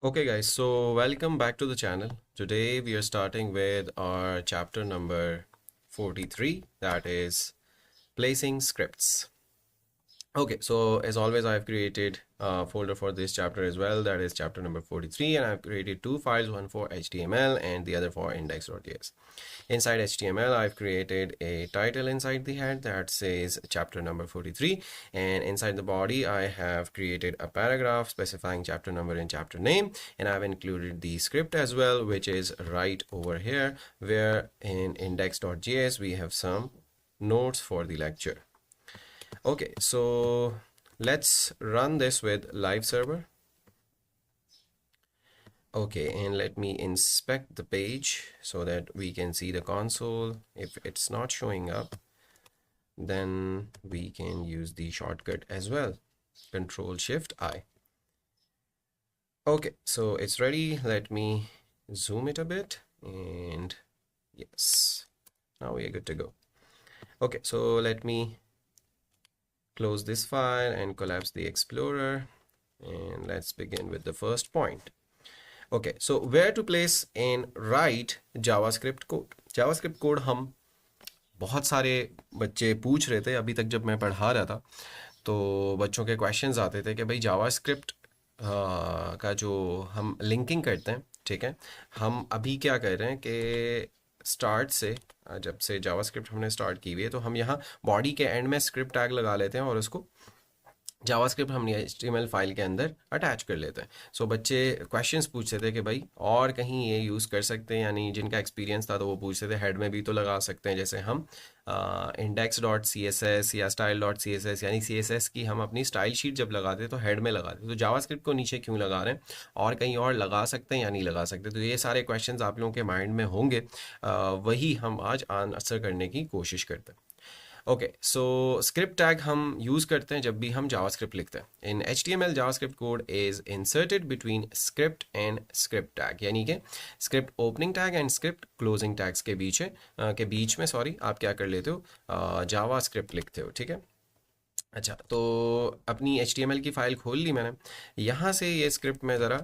Okay, guys, so welcome back to the channel. Today we are starting with our chapter number 43, that is placing scripts. Okay, so as always, I've created a folder for this chapter as well, that is chapter number 43, and I've created two files, one for HTML and the other for index.js. Inside HTML, I've created a title inside the head that says chapter number 43, and inside the body, I have created a paragraph specifying chapter number and chapter name, and I've included the script as well, which is right over here, where in index.js, we have some notes for the lecture. Okay, so let's run this with live server. Okay, and let me inspect the page so that we can see the console. If it's not showing up, then we can use the shortcut as well. Control Shift I. Okay, so it's ready. Let me zoom it a bit, and yes, now we are good to go. Okay, so let me close this file and collapse the Explorer, and let's begin with the first point. Okay, so where to place and write JavaScript code. JavaScript code हम बहुत सारे बच्चे पूछ रहे थे अभी तक जब मैं पढ़ा रहा था, तो बच्चों के क्वेश्चंस आते थे कि भाई जावास्क्रिप्ट का जो हम लिंकिंग करते हैं, ठीक है, हम अभी क्या कर रहे हैं कि स्टार्ट से जब से जावास्क्रिप्ट हमने स्टार्ट की हुई है तो हम यहाँ बॉडी के एंड में स्क्रिप्ट टैग लगा लेते हैं और उसको जावास्क्रिप्ट हम HTML फाइल के अंदर अटैच कर लेते हैं. सो बच्चे क्वेश्चंस पूछते थे कि भाई और कहीं ये यूज़ कर सकते हैं, यानी जिनका एक्सपीरियंस था तो वो पूछते थे हेड में भी तो लगा सकते हैं, जैसे हम index.css या style.css यानी CSS की हम अपनी स्टाइल शीट जब लगाते हैं तो हेड में लगाते हैं, तो जावास्क्रिप्ट को नीचे क्यों लगा रहे हैं और कहीं और लगा सकते हैं या नहीं लगा सकते. तो ये सारे क्वेश्चंस आप लोगों के माइंड में होंगे, वही हम आज आंसर करने की कोशिश करते हैं. ओके, सो स्क्रिप्ट टैग हम यूज़ करते हैं जब भी हम जावास्क्रिप्ट लिखते हैं. इन HTML JavaScript code is inserted between script and script tag, यानी कि script opening tag and script closing tags के बीच में सॉरी आप क्या कर लेते हो, जावास्क्रिप्ट लिखते हो. ठीक है, अच्छा, तो अपनी HTML की फ़ाइल खोल ली मैंने. यहाँ से ये स्क्रिप्ट मैं ज़रा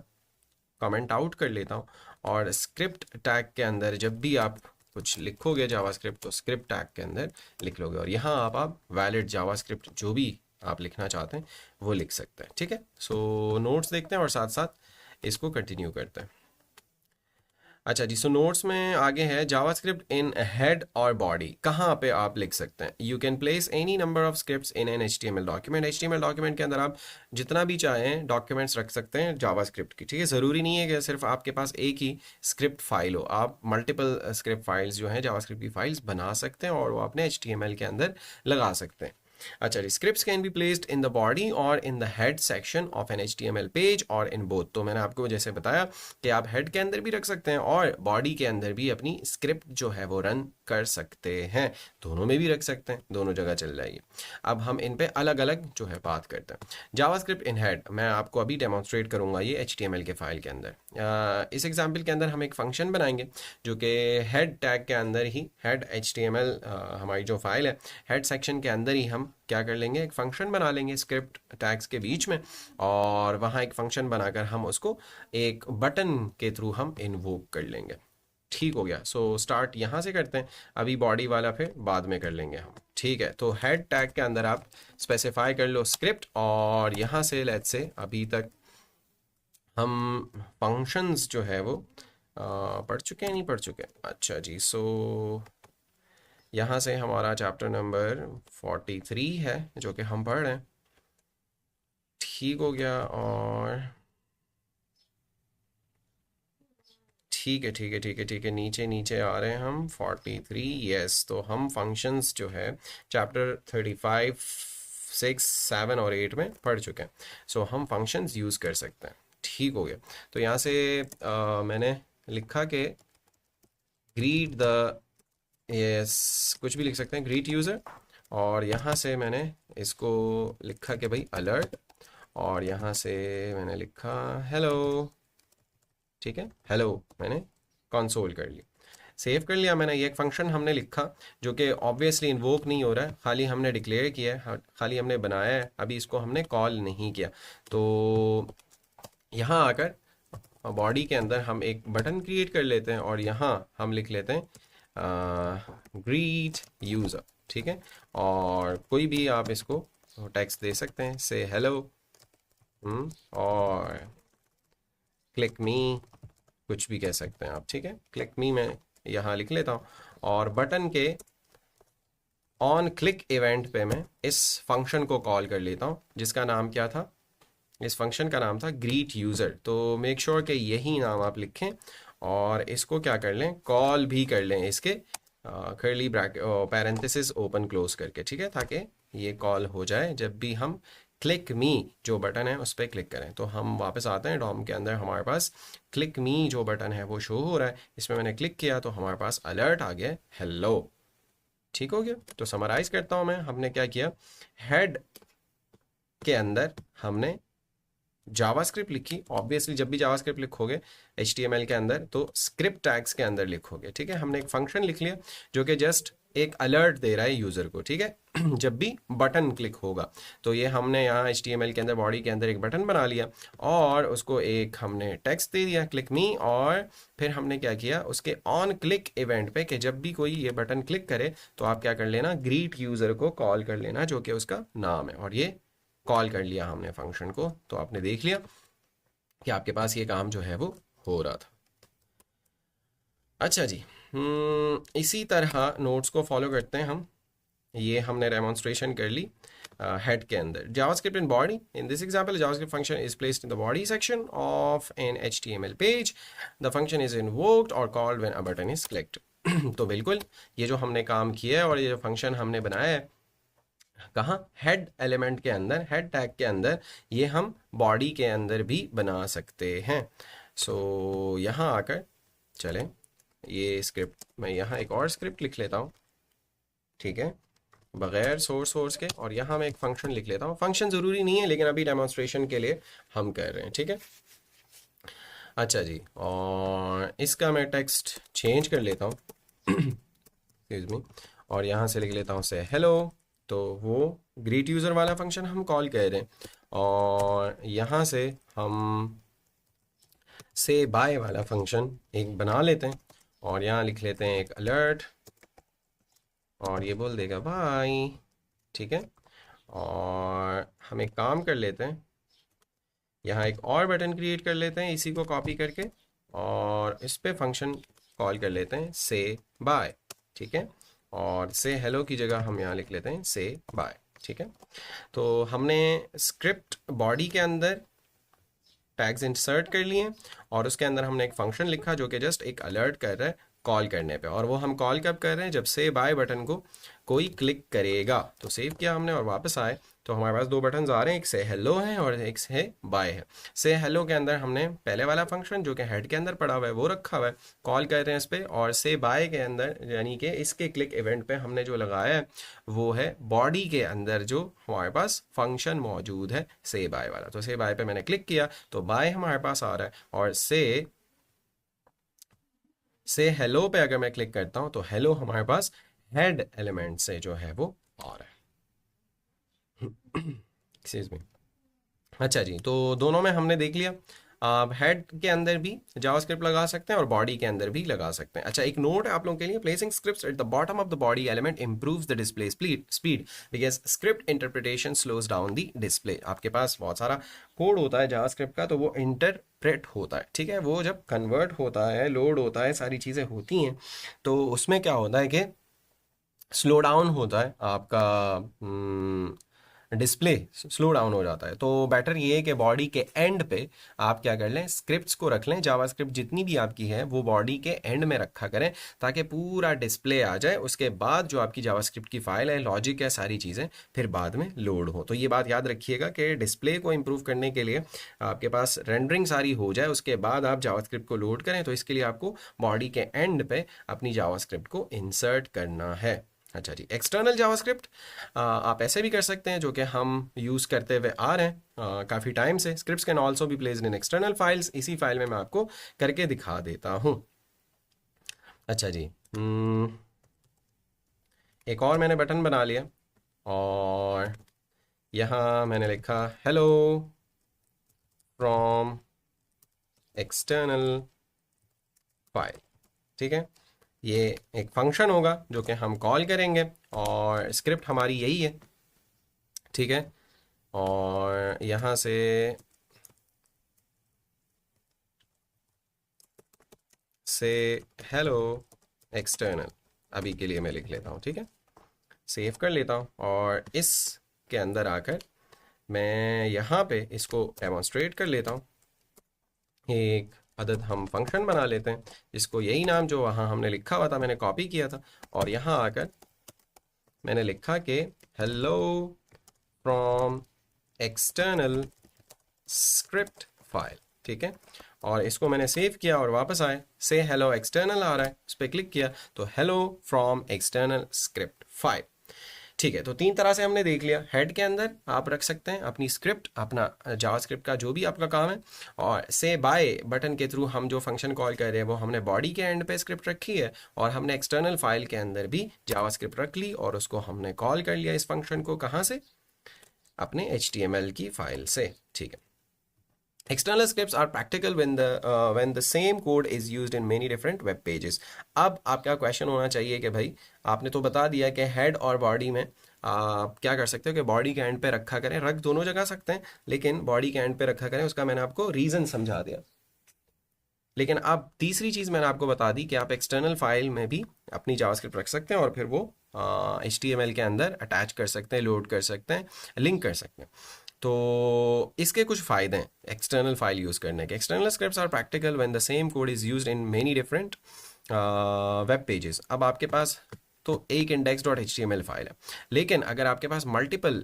कमेंट आउट कर लेता हूँ, और स्क्रिप्ट टैग के अंदर जब भी आप कुछ लिखोगे जावास्क्रिप्ट तो स्क्रिप्ट टैग के अंदर लिख लोगे, और यहाँ आप वैलिड जावास्क्रिप्ट जो भी आप लिखना चाहते हैं वो लिख सकते हैं. ठीक है, सो नोट्स देखते हैं और साथ साथ इसको कंटिन्यू करते हैं. अच्छा जी, सो नोट्स में आगे है जावास्क्रिप्ट इन हेड और बॉडी कहाँ पे आप लिख सकते हैं. You can place any number of scripts in an HTML document. HTML document के अंदर आप जितना भी चाहें डॉक्यूमेंट्स रख सकते हैं जावास्क्रिप्ट की. ठीक है, ज़रूरी नहीं है कि सिर्फ आपके पास एक ही स्क्रिप्ट फाइल हो, आप मल्टीपल स्क्रिप्ट फाइल्स जो हैं जावास्क्रिप्ट की फाइल्स बना सकते हैं और वो अपने HTML के अंदर लगा सकते हैं. अच्छा जी, scripts can be placed in the body और in the head section of an HTML page और इन बोथ. तो मैंने आपको जैसे बताया कि आप हेड के अंदर भी रख सकते हैं और बॉडी के अंदर भी अपनी स्क्रिप्ट जो है वो रन कर सकते हैं, दोनों में भी रख सकते हैं, दोनों जगह चल जाएगी. अब हम इन पे अलग अलग जो है बात करते हैं. जावास्क्रिप्ट इन हेड मैं आपको अभी डेमोन्स्ट्रेट करूंगा ये HTML के फाइल के अंदर. इस एग्जाम्पल के अंदर हम एक फंक्शन बनाएंगे जो कि हेड टैग के अंदर ही, हेड HTML हमारी जो फाइल है हेड सेक्शन के अंदर ही हम क्या कर लेंगे, एक फंक्शन बना लेंगे स्क्रिप्ट टैग्स के बीच में, और वहाँ एक फंक्शन बनाकर हम उसको एक बटन के थ्रू हम इन्वोक कर लेंगे. ठीक हो गया, सो स्टार्ट यहाँ से करते हैं, अभी बॉडी वाला फिर बाद में कर लेंगे हम. ठीक है, तो हेड टैग के अंदर आप स्पेसिफाई कर लो स्क्रिप्ट, और यहाँ से लेट्स से अभी तक हम फंक्शंस जो है वो पढ़ चुके हैं नहीं पढ़ चुके. अच्छा जी, सो यहाँ से हमारा चैप्टर नंबर 43 है जो कि हम पढ़ रहे हैं. ठीक हो गया, और ठीक है ठीक है ठीक है ठीक है, नीचे नीचे आ रहे हैं हम 43. यस, तो हम फंक्शंस जो है चैप्टर 35, 6, 7 और 8 में पढ़ चुके हैं. सो हम फंक्शंस यूज़ कर सकते हैं. ठीक हो गया, तो यहाँ से मैंने लिखा कि ग्रीट द, यस कुछ भी लिख सकते हैं, ग्रीट यूज़र, और यहाँ से मैंने इसको लिखा कि भाई अलर्ट, और यहाँ से मैंने लिखा हेलो. ठीक है, हेलो मैंने कंसोल कर ली, सेव कर लिया मैंने. ये एक फंक्शन हमने लिखा जो कि ऑब्वियसली इन्वोक नहीं हो रहा है, खाली हमने डिक्लेयर किया है, खाली हमने बनाया है, अभी इसको हमने कॉल नहीं किया. तो यहाँ आकर बॉडी के अंदर हम एक बटन क्रिएट कर लेते हैं और यहाँ हम लिख लेते हैं ग्रीट यूज़र, ठीक है। और कोई भी आप इसको टेक्स्ट दे सकते हैं, से हेलो और क्लिक मी, कुछ भी कह सकते हैं आप, ठीक है। क्लिक मी मैं यहाँ लिख लेता हूँ और बटन के ऑन क्लिक इवेंट पे मैं इस फंक्शन को कॉल कर लेता हूँ जिसका नाम क्या था, इस फंक्शन का नाम था ग्रीट यूज़र। तो मेक श्योर कि यही नाम आप लिखें और इसको क्या कर लें, कॉल भी कर लें इसके curly bracket parenthesis open close करके, ठीक है, ताकि ये कॉल हो जाए जब भी हम क्लिक मी जो बटन है उस पर क्लिक करें। तो हम वापस आते हैं डॉम के अंदर, हमारे पास क्लिक मी जो बटन है वो शो हो रहा है, इसमें मैंने क्लिक किया तो हमारे पास अलर्ट आ गया हेलो, ठीक हो गया। तो समराइज करता हूँ मैं, हमने क्या किया, हेड के अंदर हमने जावास्क्रिप्ट लिखी। ऑब्वियसली जब भी जावास्क्रिप्ट लिखोगे HTML के अंदर तो स्क्रिप्ट टैग्स के अंदर लिखोगे, ठीक है। हमने एक फंक्शन लिख लिया जो कि जस्ट एक अलर्ट दे रहा है यूज़र को, ठीक है जब भी बटन क्लिक होगा। तो ये हमने यहाँ HTML के अंदर बॉडी के अंदर एक बटन बना लिया और उसको एक हमने टेक्स्ट दे दिया क्लिक मी, और फिर हमने क्या किया, उसके ऑन क्लिक इवेंट पे कि जब भी कोई ये बटन क्लिक करे तो आप क्या कर लेना, ग्रीट यूज़र को कॉल कर लेना जो कि उसका नाम है, और ये कॉल कर लिया हमने फंक्शन को। तो आपने देख लिया कि आपके पास ये काम जो है वो हो रहा था। अच्छा जी, इसी तरह नोट्स को फॉलो करते हैं हम। ये हमने डेमोन्स्ट्रेशन कर ली हेड के अंदर। JavaScript in body, in this example JavaScript function is placed in the body section of an HTML page, the function is invoked और called when a button is clicked. तो बिल्कुल ये जो हमने काम किया है और ये जो फंक्शन हमने बनाया है कहाँ, हेड एलिमेंट के अंदर, हेड टैग के अंदर, ये हम बॉडी के अंदर भी बना सकते हैं। सो यहाँ आकर चलें, ये स्क्रिप्ट मैं यहाँ एक और स्क्रिप्ट लिख लेता हूँ, ठीक है, बगैर सोर्स के, और यहाँ मैं एक फंक्शन लिख लेता हूँ। फंक्शन ज़रूरी नहीं है लेकिन अभी डेमोन्स्ट्रेशन के लिए हम कर रहे हैं, ठीक है। अच्छा जी, और इसका मैं टेक्स्ट चेंज कर लेता हूँ एक्सक्यूज मी, और यहाँ से लिख लेता हूँ से हेलो। तो वो ग्रीट यूज़र वाला फंक्शन हम कॉल कर रहे हैं, और यहाँ से हम से बाय वाला फंक्शन एक बना लेते हैं और यहाँ लिख लेते हैं एक अलर्ट, और ये बोल देगा बाय, ठीक है। और हम एक काम कर लेते हैं, यहाँ एक और बटन क्रिएट कर लेते हैं इसी को कॉपी करके, और इस पे फंक्शन कॉल कर लेते हैं से बाय, ठीक है। और से हेलो की जगह हम यहाँ लिख लेते हैं से बाय, ठीक है। तो हमने स्क्रिप्ट बॉडी के अंदर टैग्स इंसर्ट कर लिए और उसके अंदर हमने एक फंक्शन लिखा जो कि जस्ट एक अलर्ट कर रहा है कॉल करने पे, और वो हम कॉल कब कर रहे हैं, जब से बाय बटन को कोई क्लिक करेगा। तो सेव किया हमने और वापस आए तो हमारे पास दो बटन आ रहे हैं, एक से हेलो है और एक से बाय है। से हेलो के अंदर हमने पहले वाला फंक्शन जो कि हेड के अंदर पड़ा हुआ है वो रखा हुआ है, कॉल कर रहे हैं इस पर, और से बाय के अंदर यानी कि इसके क्लिक इवेंट पे हमने जो लगाया है वो है बॉडी के अंदर जो हमारे पास फंक्शन मौजूद है से बाय वाला। तो से बाय पे मैंने क्लिक किया तो बाय हमारे पास आ रहा है, और से हेलो पे अगर मैं क्लिक करता हूं तो हेलो हमारे पास हेड एलिमेंट से जो है वो आ रहा है एक्सक्यूज मी। अच्छा जी, तो दोनों में हमने देख लिया, आप हेड के अंदर भी जावास्क्रिप्ट लगा सकते हैं और बॉडी के अंदर भी लगा सकते हैं। अच्छा, एक नोट है आप लोगों के लिए, placing scripts at the bottom of the body element improves the display speed because script interpretation slows down the display. आपके पास बहुत सारा कोड होता है जावास्क्रिप्ट का, तो वो इंटरप्रेट होता है, ठीक है, वो जब कन्वर्ट होता है, लोड होता है, सारी चीज़ें होती हैं, तो उसमें क्या होता है कि स्लो डाउन होता है आपका डिस्प्ले, स्लो डाउन हो जाता है। तो बेटर ये है कि बॉडी के एंड पे आप क्या कर लें, स्क्रिप्ट्स को रख लें, जावास्क्रिप्ट जितनी भी आपकी है वो बॉडी के एंड में रखा करें ताकि पूरा डिस्प्ले आ जाए। उसके बाद जो आपकी जावास्क्रिप्ट की फाइल है, लॉजिक है, सारी चीज़ें फिर बाद में लोड हो। तो ये बात याद रखिएगा कि डिस्प्ले को इम्प्रूव करने के लिए आपके पास रेंडरिंग सारी हो जाए उसके बाद आप जावास्क्रिप्ट को लोड करें, तो इसके लिए आपको बॉडी के एंड पे अपनी जावास्क्रिप्ट को इंसर्ट करना है। अच्छा जी, एक्सटर्नल जावास्क्रिप्ट आप ऐसे भी कर सकते हैं जो कि हम यूज़ करते हुए आ रहे हैं काफ़ी टाइम से। स्क्रिप्ट्स कैन ऑल्सो भी प्लेस्ड इन एक्सटर्नल फाइल्स, इसी फाइल में मैं आपको करके दिखा देता हूँ। अच्छा जी, एक और मैंने बटन बना लिया और यहाँ मैंने लिखा हेलो फ्रॉम एक्सटर्नल फाइल, ठीक है। ये एक फंक्शन होगा जो कि हम कॉल करेंगे और स्क्रिप्ट हमारी यही है, ठीक है। और यहाँ से हेलो एक्सटर्नल अभी के लिए मैं लिख लेता हूँ, ठीक है। सेव कर लेता हूँ और इसके अंदर आकर मैं यहाँ पे इसको डेमोन्स्ट्रेट कर लेता हूँ। एक अदद हम फंक्शन बना लेते हैं जिसको यही नाम जो वहाँ हमने लिखा हुआ था मैंने कॉपी किया था, और यहाँ आकर मैंने लिखा कि hello from external script file, ठीक है। और इसको मैंने सेव किया और वापस आए से हेलो एक्सटर्नल आ रहा है, उस पर क्लिक किया तो hello from external script file, ठीक है। तो तीन तरह से हमने देख लिया। हेड के अंदर आप रख सकते हैं अपनी स्क्रिप्ट, अपना जावास्क्रिप्ट का जो भी आपका काम है, और से बाय बटन के थ्रू हम जो फंक्शन कॉल कर रहे हैं वो हमने बॉडी के एंड पे स्क्रिप्ट रखी है, और हमने एक्सटर्नल फाइल के अंदर भी जावास्क्रिप्ट रख ली और उसको हमने कॉल कर लिया इस फंक्शन को, कहाँ से, अपने HTML की फाइल से, ठीक है। External scripts are practical when the same code is used in many different web pages. अब आपका क्वेश्चन होना चाहिए कि भाई आपने तो बता दिया कि हेड और बॉडी में आप क्या कर सकते हो कि बॉडी के एंड पे रखा करें, रख दोनों जगह सकते हैं लेकिन बॉडी के एंड पे रखा करें, उसका मैंने आपको रीज़न समझा दिया। लेकिन अब तीसरी चीज़ मैंने आपको बता दी कि आप एक्सटर्नल फाइल में भी अपनी जावास्क्रिप्ट रख सकते हैं और फिर वो HTML के अंदर अटैच कर सकते हैं, लोड कर सकते हैं, लिंक कर सकते हैं। तो इसके कुछ फ़ायदे हैं एक्सटर्नल फाइल यूज़ करने के। External scripts are practical when the same code is used in many different web pages. अब आपके पास तो एक index.html फाइल है, लेकिन अगर आपके पास मल्टीपल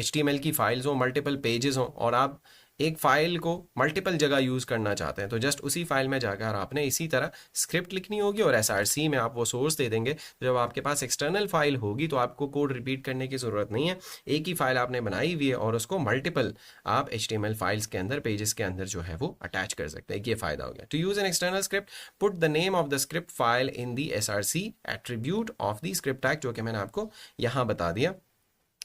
HTML की फाइल्स हो, मल्टीपल पेजेस हो, और आप एक फ़ाइल को मल्टीपल जगह यूज़ करना चाहते हैं, तो जस्ट उसी फाइल में जाकर आपने इसी तरह स्क्रिप्ट लिखनी होगी और SRC में आप वो सोर्स दे देंगे। जब आपके पास एक्सटर्नल फाइल होगी तो आपको कोड रिपीट करने की ज़रूरत नहीं है, एक ही फाइल आपने बनाई हुई है और उसको मल्टीपल आप HTML फाइल्स के अंदर, पेजेस के अंदर जो है वो अटैच कर सकते हैं। ये फ़ायदा हो गया। To use an external script, put the name of the script file in the SRC attribute of the script tag, जो कि मैंने आपको यहाँ बता दिया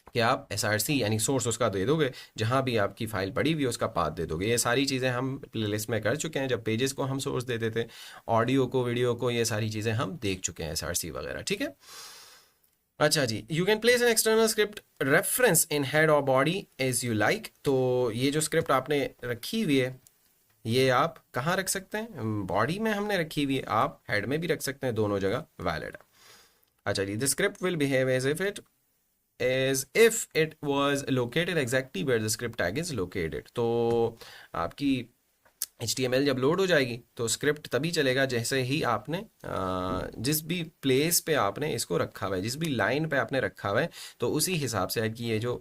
कि आप SRC यानी सोर्स उसका दे दोगे, जहाँ भी आपकी फाइल पड़ी हुई है उसका पाथ दे दोगे। ये सारी चीज़ें हम प्लेलिस्ट में कर चुके हैं, जब पेजेस को हम सोर्स देते थे, ऑडियो को, वीडियो को, ये सारी चीज़ें हम देख चुके हैं, SRC वगैरह, ठीक है। अच्छा जी, you can place an external script reference in head और बॉडी एज यू लाइक। तो ये जो स्क्रिप्ट आपने रखी हुई है ये आप कहाँ रख सकते हैं, बॉडी में हमने रखी हुई है, आप हेड में भी रख सकते हैं, दोनों जगह वैलिड है। अच्छा जी, the script will behave as if it was located exactly where the script tag is located। तो आपकी HTML जब लोड हो जाएगी तो स्क्रिप्ट तभी चलेगा जैसे ही आपने जिस भी प्लेस पे आपने इसको रखा हुआ है, जिस भी लाइन पे आपने रखा हुआ है, तो उसी हिसाब से आपकी ये जो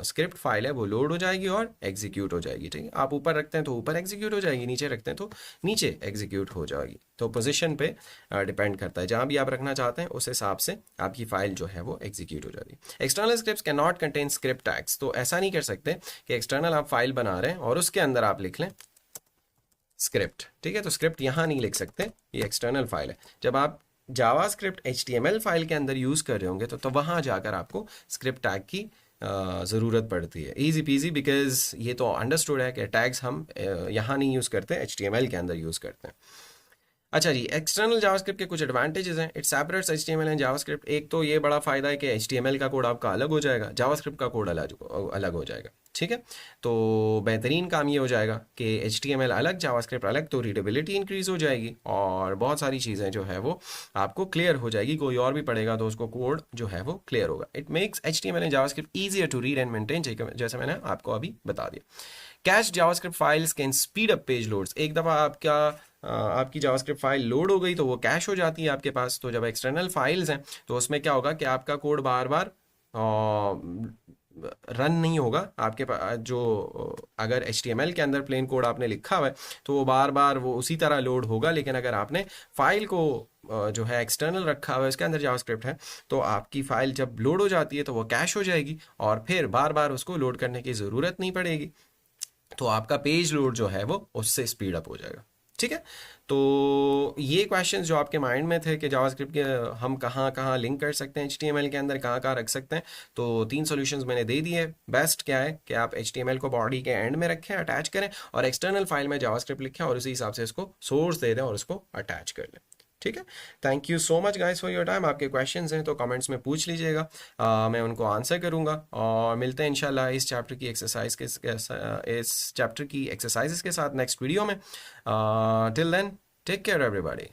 स्क्रिप्ट फाइल है वो लोड हो जाएगी और एग्जीक्यूट हो जाएगी, ठीक है। आप ऊपर रखते हैं तो ऊपर एग्जीक्यूट हो जाएगी, नीचे रखते हैं तो नीचे एग्जीक्यूट हो जाएगी। तो पोजीशन पे डिपेंड करता है, जहाँ भी आप रखना चाहते हैं उस हिसाब से आपकी फाइल जो है वो एग्जीक्यूट हो जाती है। External scripts can not contain script tags. तो ऐसा नहीं कर सकते कि एक्सटर्नल आप फाइल बना रहे हैं और उसके अंदर आप लिख लें स्क्रिप्ट, ठीक है। तो स्क्रिप्ट यहाँ नहीं लिख सकते, ये एक्सटर्नल फाइल है। जब आप जावास्क्रिप्ट HTML फाइल के अंदर यूज़ कर रहे होंगे तो वहाँ जाकर आपको स्क्रिप्ट टैग की ज़रूरत पड़ती है। ईजी पीजी, बिकॉज ये तो अंडरस्टूड है कि टैग्स हम यहाँ नहीं यूज़ करते, HTML के अंदर यूज़ करते हैं। अच्छा जी, एक्सटर्नल जावास्क्रिप्ट के कुछ एडवांटेजेस हैं। It separates HTML and JavaScript. एक तो ये बड़ा फ़ायदा है कि HTML का कोड आपका अलग हो जाएगा, जावास्क्रिप्ट का कोड अलग हो जाएगा, ठीक है। तो बेहतरीन काम ये हो जाएगा कि HTML अलग, जावास्क्रिप्ट अलग, तो रीडेबिलिटी इंक्रीज़ हो जाएगी और बहुत सारी चीज़ें जो है वो आपको क्लियर हो जाएगी। कोई और भी पढ़ेगा तो उसको कोड जो है वो क्लियर होगा। It makes HTML and JavaScript easier to read and maintain, जैसे मैंने आपको अभी बता दिया। Cache JavaScript files can speed up page loads. एक दफ़ा आपकी जावास्क्रिप्ट फाइल लोड हो गई तो वो कैश हो जाती है आपके पास। तो जब एक्सटर्नल फाइल्स हैं तो उसमें क्या होगा कि आपका कोड बार बार रन नहीं होगा आपके पास। जो अगर HTML के अंदर प्लेन कोड आपने लिखा हुआ है तो वो बार बार वो उसी तरह लोड होगा, लेकिन अगर आपने फाइल को जो है एक्सटर्नल रखा हुआ है, उसके अंदर जावास्क्रिप्ट है, तो आपकी फाइल जब लोड हो जाती है तो वो कैश हो जाएगी और फिर बार बार उसको लोड करने की ज़रूरत नहीं पड़ेगी। तो आपका पेज लोड जो है वो उससे स्पीड अप हो जाएगा। ठीक है। तो ये क्वेश्चंस जो आपके माइंड में थे कि जावास्क्रिप्ट के हम कहाँ कहाँ लिंक कर सकते हैं एचटीएमएल के अंदर, कहाँ कहाँ रख सकते हैं, तो 3 सॉल्यूशंस मैंने दे दिए। बेस्ट क्या है कि आप एचटीएमएल को बॉडी के एंड में रखें, अटैच करें, और एक्सटर्नल फाइल में जावास्क्रिप्ट लिखें और उसी हिसाब से इसको सोर्स दे दें और इसको अटैच कर लें। ठीक है। Thank you so much guys for your time. आपके क्वेश्चंस हैं तो कमेंट्स में पूछ लीजिएगा, मैं उनको आंसर करूंगा, और मिलते हैं इंशाल्लाह इस चैप्टर की एक्सरसाइज के इस चैप्टर की एक्सरसाइजेस के साथ नेक्स्ट वीडियो में। Till then, take care everybody.